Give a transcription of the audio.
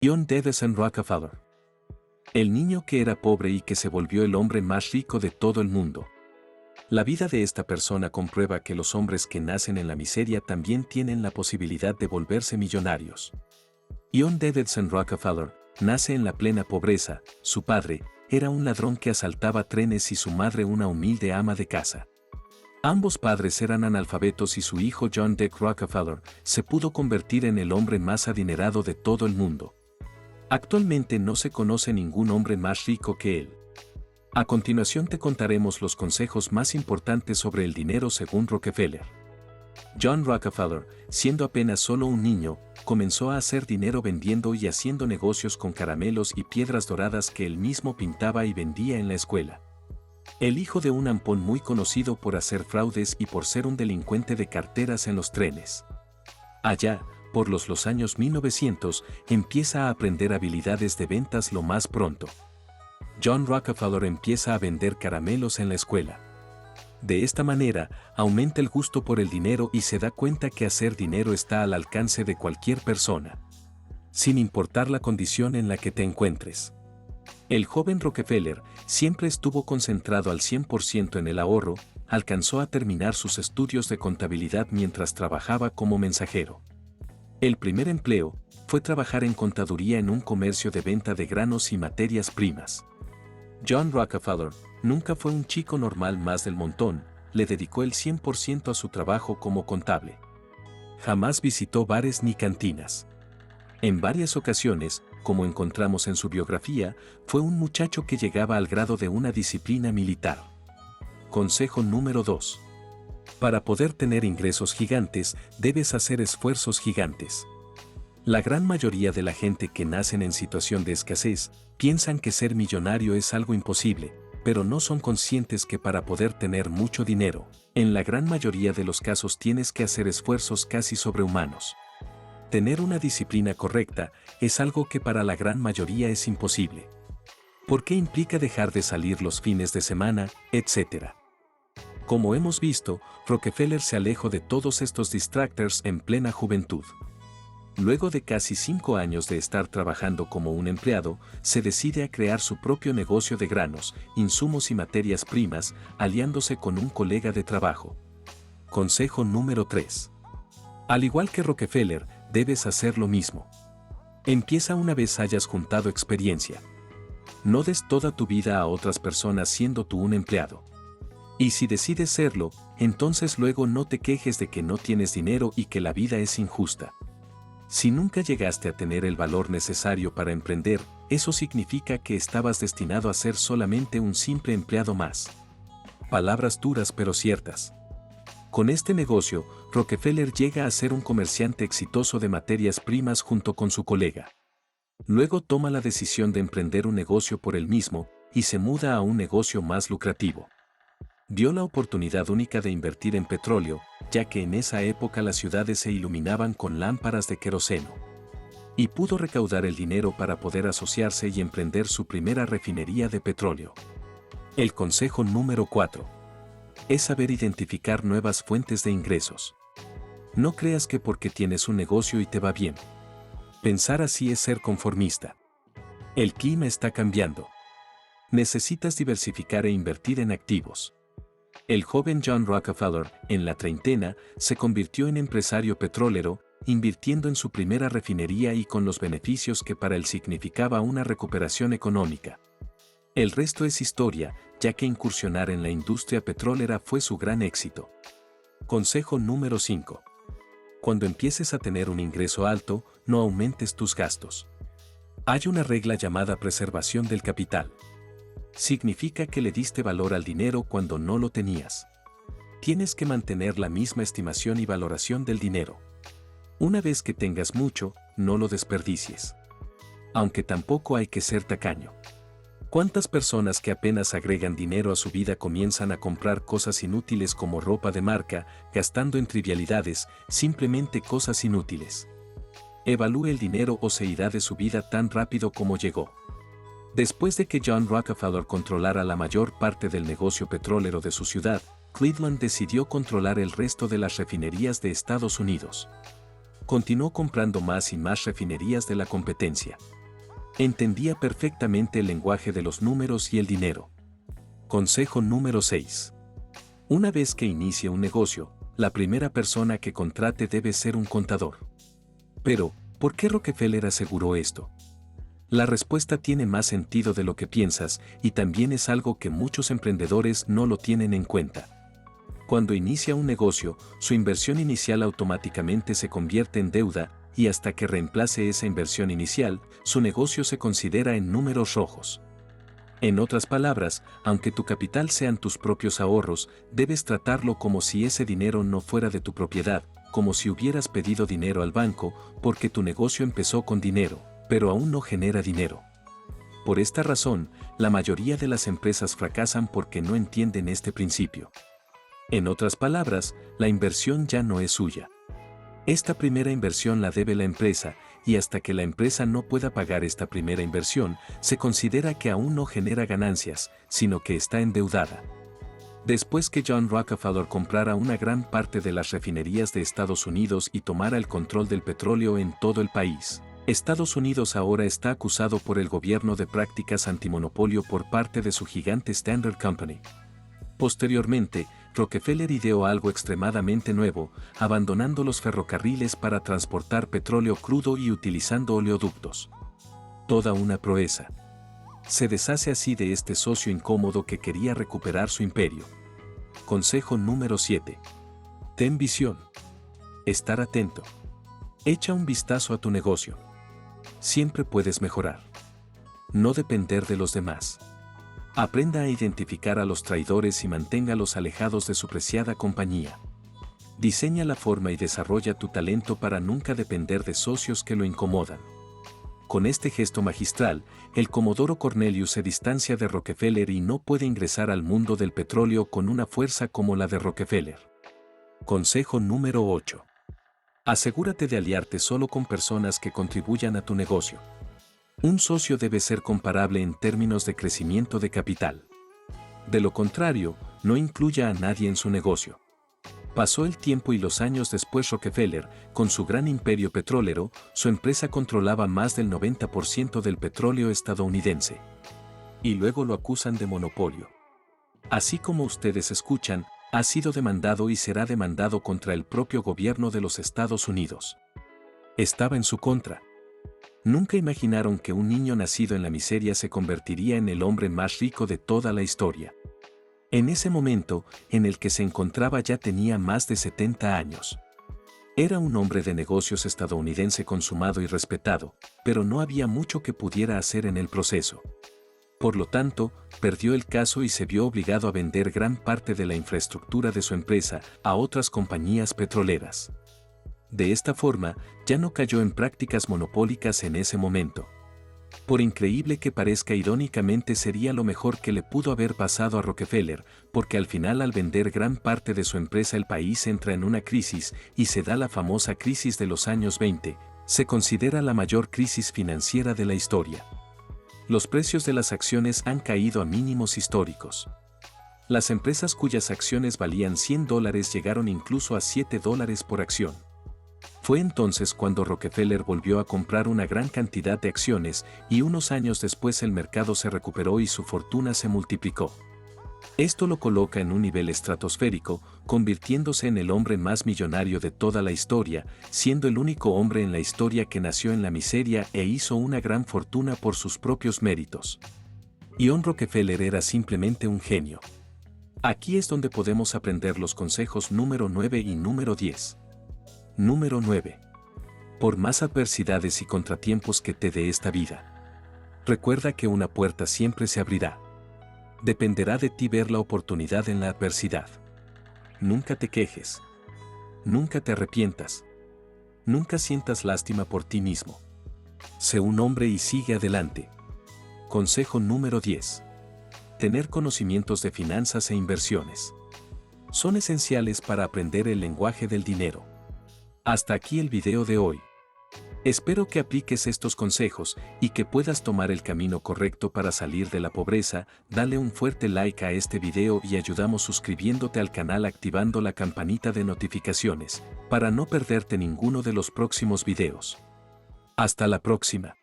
John Davison Rockefeller. El niño que era pobre y que se volvió el hombre más rico de todo el mundo. La vida de esta persona comprueba que los hombres que nacen en la miseria también tienen la posibilidad de volverse millonarios. John Davison Rockefeller nace en la plena pobreza. Su padre era un ladrón que asaltaba trenes y su madre una humilde ama de casa. Ambos padres eran analfabetos y su hijo John Dick Rockefeller se pudo convertir en el hombre más adinerado de todo el mundo. Actualmente no se conoce ningún hombre más rico que él. A continuación te contaremos los consejos más importantes sobre el dinero según Rockefeller. John Rockefeller, siendo apenas solo un niño, comenzó a hacer dinero vendiendo y haciendo negocios con caramelos y piedras doradas que él mismo pintaba y vendía en la escuela. El hijo de un ampón muy conocido por hacer fraudes y por ser un delincuente de carteras en los trenes. Allá, por los años 1900, empieza a aprender habilidades de ventas lo más pronto. John Rockefeller empieza a vender caramelos en la escuela. De esta manera, aumenta el gusto por el dinero y se da cuenta que hacer dinero está al alcance de cualquier persona, sin importar la condición en la que te encuentres. El joven Rockefeller siempre estuvo concentrado al 100% en el ahorro, alcanzó a terminar sus estudios de contabilidad mientras trabajaba como mensajero. El primer empleo fue trabajar en contaduría en un comercio de venta de granos y materias primas. John Rockefeller nunca fue un chico normal más del montón, le dedicó el 100% a su trabajo como contable. Jamás visitó bares ni cantinas. En varias ocasiones, como encontramos en su biografía, fue un muchacho que llegaba al grado de una disciplina militar. Consejo número 2. Para poder tener ingresos gigantes, debes hacer esfuerzos gigantes. La gran mayoría de la gente que nacen en situación de escasez, piensan que ser millonario es algo imposible, pero no son conscientes que para poder tener mucho dinero, en la gran mayoría de los casos tienes que hacer esfuerzos casi sobrehumanos. Tener una disciplina correcta es algo que para la gran mayoría es imposible. Porque implica dejar de salir los fines de semana, etc. Como hemos visto, Rockefeller se alejó de todos estos distractors en plena juventud. Luego de casi 5 años de estar trabajando como un empleado, se decide a crear su propio negocio de granos, insumos y materias primas, aliándose con un colega de trabajo. Consejo número 3. Al igual que Rockefeller, debes hacer lo mismo. Empieza una vez hayas juntado experiencia. No des toda tu vida a otras personas siendo tú un empleado. Y si decides serlo, entonces luego no te quejes de que no tienes dinero y que la vida es injusta. Si nunca llegaste a tener el valor necesario para emprender, eso significa que estabas destinado a ser solamente un simple empleado más. Palabras duras pero ciertas. Con este negocio, Rockefeller llega a ser un comerciante exitoso de materias primas junto con su colega. Luego toma la decisión de emprender un negocio por él mismo y se muda a un negocio más lucrativo. Dio la oportunidad única de invertir en petróleo, ya que en esa época las ciudades se iluminaban con lámparas de queroseno. Y pudo recaudar el dinero para poder asociarse y emprender su primera refinería de petróleo. El consejo número 4. Es saber identificar nuevas fuentes de ingresos. No creas que porque tienes un negocio y te va bien. Pensar así es ser conformista. El clima está cambiando. Necesitas diversificar e invertir en activos. El joven John Rockefeller, en la treintena, se convirtió en empresario petrolero, invirtiendo en su primera refinería y con los beneficios que para él significaba una recuperación económica. El resto es historia, ya que incursionar en la industria petrolera fue su gran éxito. Consejo número 5. Cuando empieces a tener un ingreso alto, no aumentes tus gastos. Hay una regla llamada preservación del capital. Significa que le diste valor al dinero cuando no lo tenías. Tienes que mantener la misma estimación y valoración del dinero. Una vez que tengas mucho, no lo desperdicies. Aunque tampoco hay que ser tacaño. ¿Cuántas personas que apenas agregan dinero a su vida comienzan a comprar cosas inútiles como ropa de marca, gastando en trivialidades, simplemente cosas inútiles? Evalúe el dinero o se irá de su vida tan rápido como llegó. Después de que John Rockefeller controlara la mayor parte del negocio petrolero de su ciudad, Cleveland decidió controlar el resto de las refinerías de Estados Unidos. Continuó comprando más y más refinerías de la competencia. Entendía perfectamente el lenguaje de los números y el dinero. Consejo número 6. Una vez que inicie un negocio, la primera persona que contrate debe ser un contador. Pero, ¿por qué Rockefeller aseguró esto? La respuesta tiene más sentido de lo que piensas y también es algo que muchos emprendedores no lo tienen en cuenta. Cuando inicia un negocio, su inversión inicial automáticamente se convierte en deuda y hasta que reemplace esa inversión inicial, su negocio se considera en números rojos. En otras palabras, aunque tu capital sean tus propios ahorros, debes tratarlo como si ese dinero no fuera de tu propiedad, como si hubieras pedido dinero al banco, porque tu negocio empezó con dinero, pero aún no genera dinero. Por esta razón, la mayoría de las empresas fracasan porque no entienden este principio. En otras palabras, la inversión ya no es suya. Esta primera inversión la debe la empresa, y hasta que la empresa no pueda pagar esta primera inversión, se considera que aún no genera ganancias, sino que está endeudada. Después que John Rockefeller comprara una gran parte de las refinerías de Estados Unidos y tomara el control del petróleo en todo el país, Estados Unidos ahora está acusado por el gobierno de prácticas antimonopolio por parte de su gigante Standard Company. Posteriormente, Rockefeller ideó algo extremadamente nuevo, abandonando los ferrocarriles para transportar petróleo crudo y utilizando oleoductos. Toda una proeza. Se deshace así de este socio incómodo que quería recuperar su imperio. Consejo número 7. Ten visión. Estar atento. Echa un vistazo a tu negocio. Siempre puedes mejorar. No depender de los demás. Aprenda a identificar a los traidores y manténgalos alejados de su preciada compañía. Diseña la forma y desarrolla tu talento para nunca depender de socios que lo incomodan. Con este gesto magistral, el Comodoro Cornelius se distancia de Rockefeller y no puede ingresar al mundo del petróleo con una fuerza como la de Rockefeller. Consejo número 8. Asegúrate de aliarte solo con personas que contribuyan a tu negocio. Un socio debe ser comparable en términos de crecimiento de capital. De lo contrario, no incluya a nadie en su negocio. Pasó el tiempo y los años después Rockefeller, con su gran imperio petrolero, su empresa controlaba más del 90% del petróleo estadounidense. Y luego lo acusan de monopolio. Así como ustedes escuchan, ha sido demandado y será demandado contra el propio gobierno de los Estados Unidos. Estaba en su contra. Nunca imaginaron que un niño nacido en la miseria se convertiría en el hombre más rico de toda la historia. En ese momento, en el que se encontraba ya tenía más de 70 años. Era un hombre de negocios estadounidense consumado y respetado, pero no había mucho que pudiera hacer en el proceso. Por lo tanto, perdió el caso y se vio obligado a vender gran parte de la infraestructura de su empresa a otras compañías petroleras. De esta forma, ya no cayó en prácticas monopólicas en ese momento. Por increíble que parezca, irónicamente sería lo mejor que le pudo haber pasado a Rockefeller, porque al final al vender gran parte de su empresa el país entra en una crisis y se da la famosa crisis de los años 20, se considera la mayor crisis financiera de la historia. Los precios de las acciones han caído a mínimos históricos. Las empresas cuyas acciones valían $100 llegaron incluso a $7 por acción. Fue entonces cuando Rockefeller volvió a comprar una gran cantidad de acciones y unos años después el mercado se recuperó y su fortuna se multiplicó. Esto lo coloca en un nivel estratosférico, convirtiéndose en el hombre más millonario de toda la historia, siendo el único hombre en la historia que nació en la miseria e hizo una gran fortuna por sus propios méritos. John Rockefeller era simplemente un genio. Aquí es donde podemos aprender los consejos número 9 y número 10. Número 9. Por más adversidades y contratiempos que te dé esta vida, recuerda que una puerta siempre se abrirá. Dependerá de ti ver la oportunidad en la adversidad. Nunca te quejes. Nunca te arrepientas. Nunca sientas lástima por ti mismo. Sé un hombre y sigue adelante. Consejo número 10. Tener conocimientos de finanzas e inversiones. Son esenciales para aprender el lenguaje del dinero. Hasta aquí el video de hoy. Espero que apliques estos consejos y que puedas tomar el camino correcto para salir de la pobreza. Dale un fuerte like a este video y ayudamos suscribiéndote al canal activando la campanita de notificaciones para no perderte ninguno de los próximos videos. Hasta la próxima.